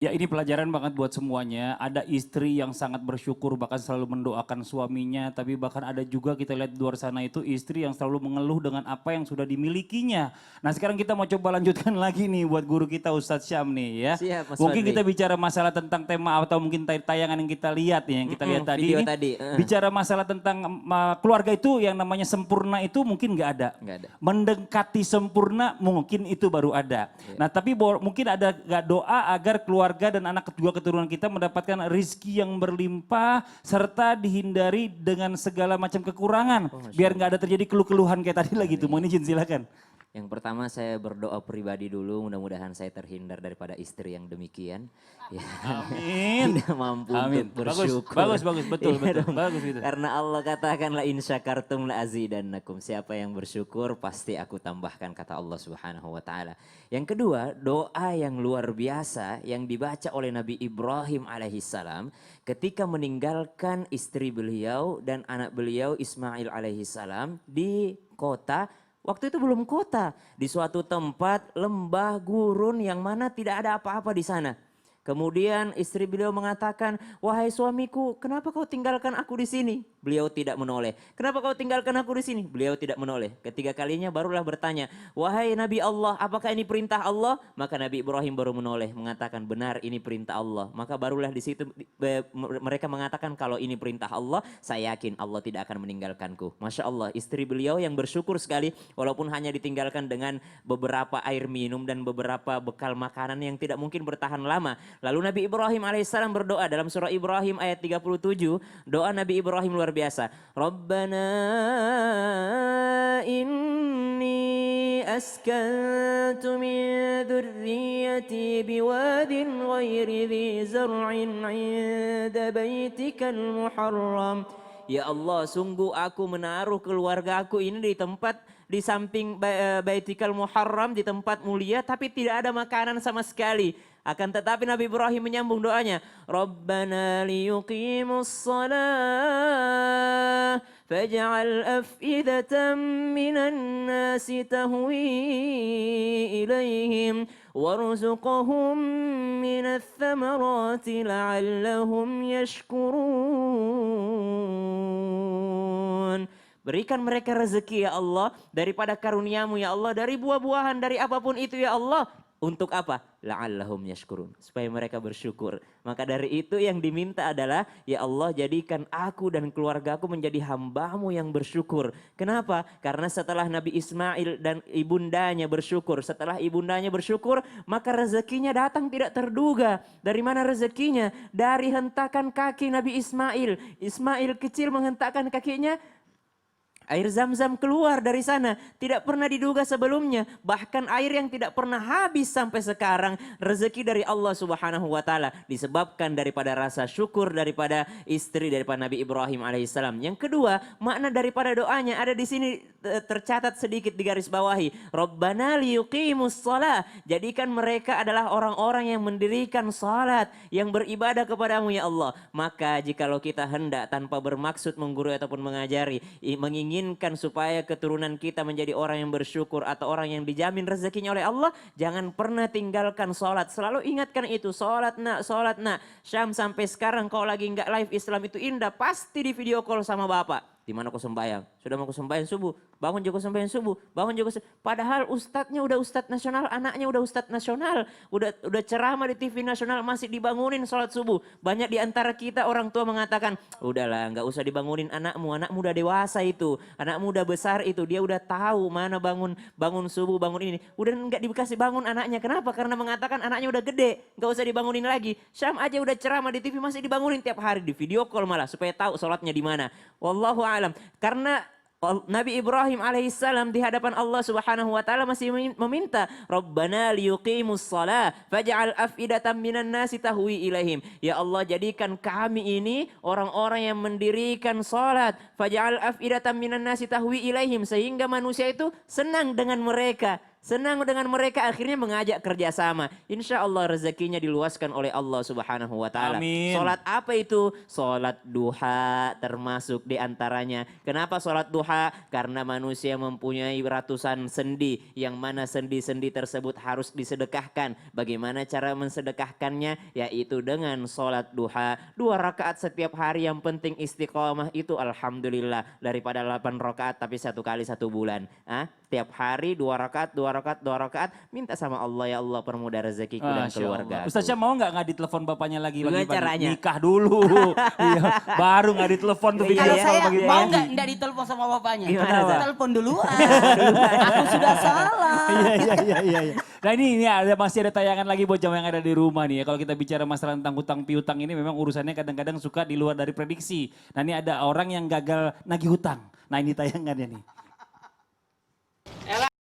Ya ini pelajaran banget buat semuanya. Ada istri yang sangat bersyukur bahkan selalu mendoakan suaminya. Tapi bahkan ada juga kita lihat di luar sana itu istri yang selalu mengeluh dengan apa yang sudah dimilikinya. Nah sekarang kita mau coba lanjutkan lagi nih buat guru kita Ustadz Syam nih ya. Siap Mas Mungkin Fadli. kita bicara masalah tentang tema atau mungkin tayangan yang kita lihat nih. Yang kita lihat tadi Video ini tadi. bicara masalah tentang keluarga itu yang namanya sempurna itu mungkin nggak ada. Nggak ada. Mendekati sempurna mungkin itu baru ada. Iya. Nah tapi mungkin ada gak doa agar keluarga dan anak kedua keturunan kita mendapatkan rizki yang berlimpah serta dihindari dengan segala macam kekurangan. Masya Biar Allah. nggak ada terjadi keluh-keluhan kayak tadi lagi tuh. Mohon izin silakan. Yang pertama saya berdoa pribadi dulu, mudah-mudahan saya terhindar daripada istri yang demikian. Ya, Amin. tidak mampu Amin. untuk Bagus, bersyukur. bagus, bagus, betul, Iya betul. dong. Bagus gitu. Karena Allah katakan la in syakartum la azidannakum. Siapa yang bersyukur pasti aku tambahkan, kata Allah Subhanahu wa taala. Yang kedua, doa yang luar biasa yang dibaca oleh Nabi Ibrahim alaihissalam ketika meninggalkan istri beliau dan anak beliau Ismail alaihissalam di kota. Waktu itu belum kota, di suatu tempat lembah gurun yang mana tidak ada apa-apa di sana. Kemudian istri beliau mengatakan, wahai suamiku, kenapa kau tinggalkan aku di sini? Beliau tidak menoleh. Kenapa kau tinggalkan aku di sini? Beliau tidak menoleh. Ketiga kalinya barulah bertanya, wahai Nabi Allah, apakah ini perintah Allah? Maka Nabi Ibrahim baru menoleh, mengatakan benar ini perintah Allah. Maka barulah di situ mereka mengatakan kalau ini perintah Allah, saya yakin Allah tidak akan meninggalkanku. Masya Allah, istri beliau yang bersyukur sekali, walaupun hanya ditinggalkan dengan beberapa air minum dan beberapa bekal makanan yang tidak mungkin bertahan lama. Lalu Nabi Ibrahim alaihissalam berdoa dalam surah Ibrahim ayat 37. Doa Nabi Ibrahim luar biasa. Rabbana inni askantu min dhurriyyati biwadin ghairi dhi zar'in 'inda baitikal muharram. Ya Allah, sungguh aku menaruh keluargaku ini di tempat di samping Baitikal Muharram, di tempat mulia, tapi tidak ada makanan sama sekali. Akan tetapi Nabi Ibrahim menyambung doanya, Rabbana liyuqimus salah faj'al af'idatan minan nasi tahwi ilaihim warzuqhum minats thamarati la'allahum yashkurun. Berikan mereka rezeki ya Allah daripada karuniamu ya Allah, dari buah-buahan, dari apapun itu ya Allah. Untuk apa? La'allahum yashkurun. Supaya mereka bersyukur. Maka dari itu yang diminta adalah, ya Allah jadikan aku dan keluargaku menjadi hambamu yang bersyukur. Kenapa? Karena setelah Nabi Ismail dan ibundanya bersyukur. Setelah ibundanya bersyukur, maka rezekinya datang tidak terduga. Dari mana rezekinya? Dari hentakan kaki Nabi Ismail. Ismail kecil menghentakkan kakinya, air zam-zam keluar dari sana. Tidak pernah diduga sebelumnya. Bahkan air yang tidak pernah habis sampai sekarang. Rezeki dari Allah Subhanahu wa taala. Disebabkan daripada rasa syukur daripada istri daripada Nabi Ibrahim alaihissalam. Yang kedua, makna daripada doanya ada di sini tercatat sedikit di garis bawahi. Rabbana liyuqimus shalah. Jadikan mereka adalah orang-orang yang mendirikan salat, yang beribadah kepadamu ya Allah. Maka jikalau kita hendak tanpa bermaksud menggurui ataupun mengajari, menginginkan supaya keturunan kita menjadi orang yang bersyukur atau orang yang dijamin rezekinya oleh Allah, jangan pernah tinggalkan sholat. Selalu ingatkan itu, sholat nak, sholat nak. Syam sampai sekarang kalau lagi nggak live Islam itu indah, pasti di video call sama bapak. Di mana kau sembahyang? Sudah mau kau sembahyang subuh? Bangun juga sembahyang subuh. Bangun juga. Padahal ustadznya udah ustadz nasional, anaknya udah ustadz nasional, udah ceramah di TV nasional masih dibangunin sholat subuh. Banyak di antara kita orang tua mengatakan, udahlah nggak usah dibangunin anakmu udah dewasa itu, anakmu udah besar itu, dia udah tahu mana bangun subuh, bangun ini. Udah nggak dikasih bangun anaknya. Kenapa? Karena mengatakan anaknya udah gede, nggak usah dibangunin lagi. Syam aja udah ceramah di TV masih dibangunin tiap hari, di video call malah supaya tahu sholatnya di mana. Wallahu a'lam. Karena Nabi Ibrahim alaihissalam di hadapan Allah Subhanahu wa taala masih meminta, Rabbana liyuqimus shalah faj'al af'idatan minan nasi tahwi ilaihim. Ya Allah, jadikan kami ini orang-orang yang mendirikan salat, faj'al af'idatan minan nasi tahwi ilaihim, sehingga manusia itu senang dengan mereka. senang dengan mereka, akhirnya mengajak kerjasama. Insya Allah rezekinya diluaskan oleh Allah Subhanahu wa Ta'ala. Amin. Sholat apa itu? Sholat duha termasuk diantaranya. Kenapa sholat duha? Karena manusia mempunyai ratusan sendi, yang mana sendi-sendi tersebut harus disedekahkan. Bagaimana cara mensedekahkannya? Yaitu dengan sholat duha. 2 rakaat setiap hari, yang penting istiqomah itu alhamdulillah. Daripada 8 rakaat tapi 1 kali 1 bulan. Tiap hari 2 rakaat, 2 rakaat, 2 rakaat. Minta sama Allah, ya Allah permudah rezekiku dan Masya keluarga. Allah. Ustaz Syam mau nggak ditelepon bapaknya lagi Gimana pagi-pagi? caranya? Nikah dulu. Iya, baru nggak ditelepon tuh Iya, bicara Kalau iya, soal saya pagi-pagi. mau nggak ditelepon sama bapaknya? Gimana, Kenapa? Pak? Telepon duluan. Aku sudah salah. Iya. Nah ini masih ada tayangan lagi buat jamaah yang ada di rumah nih ya. Kalau kita bicara masalah tentang hutang piutang ini memang urusannya kadang-kadang suka di luar dari prediksi. Nah ini ada orang yang gagal nagih hutang. Nah ini tayangannya nih.